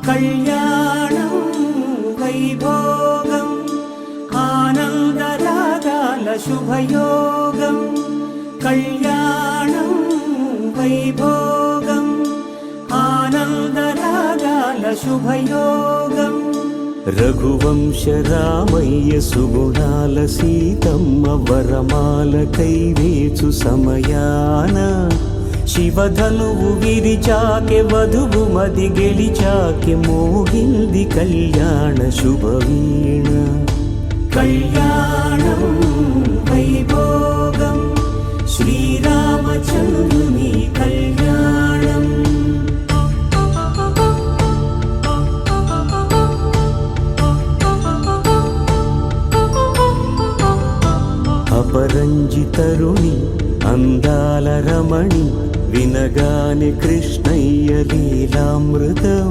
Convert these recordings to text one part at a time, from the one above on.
కళ్యాణం వైభోగం ఆనందరాగాల శుభయోగం కళ్యాణం వైభోగం ఆనందరాగాల శుభయోగం రఘువంశ రామయ్య సుగుణాల సీతమ్మ వరమాల కైవేచు సమయాన శివధనువు విరిచాకె వధువు మది గెలిచాకె మోగింది కళ్యాణ శుభవీణ కళ్యాణం వైభోగం శ్రీరామచంద్రుని కళ్యాణం అపరంజి తరుణి అందాల రమణి వినగాని కృష్ణయ్య లీలామృతం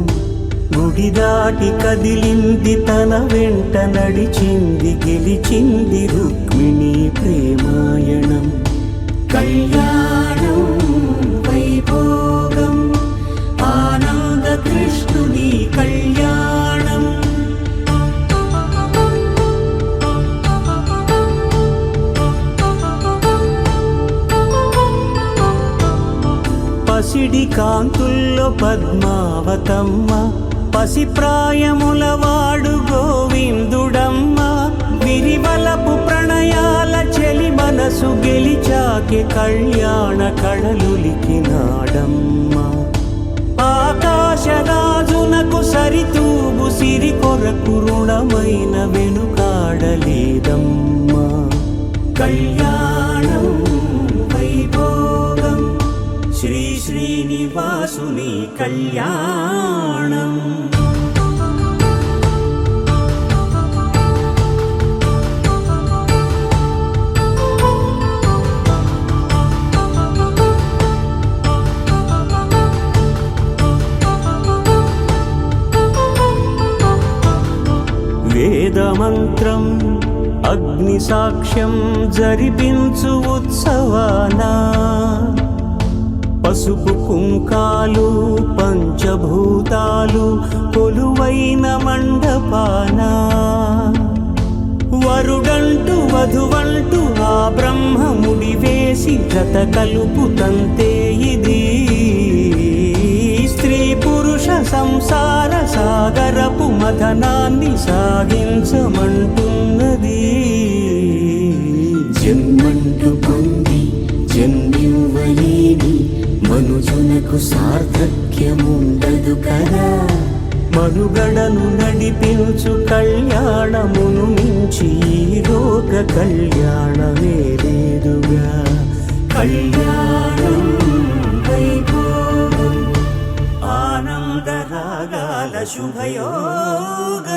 గుడి దాటి కదిలింది తన వెంట నడిచింది గెలిచింది రుక్మిణి ప్రేమాయణం కళ్యాణం వైభోగం ఆనంద కృష్ణుని కళ్యాణం పసిడి కాంతుల్లో పద్మావతమ్మ పసిప్రాయముల వాడు గోవిందుడమ్మ విరివలపు ప్రణయాల చెలి మనసు గెలిచాకె కళ్యాణ కళలులికినాడమ్మ ఆకాశరాజునకు సరితూగు సిరి కొరకు రుణమైన వెనుకాడలేదమ్మ కళ్యాణం వైభోగం శ్రీ శ్రీనివాసుని కళ్యాణం వేదమంత్రం అగ్ని సాక్ష్యం జరిపించు ఉత్సవానా పసుపు కుంకాలు పంచభూతాలు కొలువైన మండపాన వరుడంటూ వధువంటూ ఆ బ్రహ్మముడి వేసి జత కలుపుతంతే ఇది స్త్రీ పురుష సంసార సాగరపు మథనాన్ని సాగించమంటున్నది జన్మంటూ పొంది జన్మివ్వలేని మనుజునకు సార్థక్యముండదు కదా మనుగడను నడిపించు కళ్యాణమును మించి లోక కళ్యాణమే లేదుగా కళ్యాణం వైభోగం ఆనందరాగాల శుభయోగం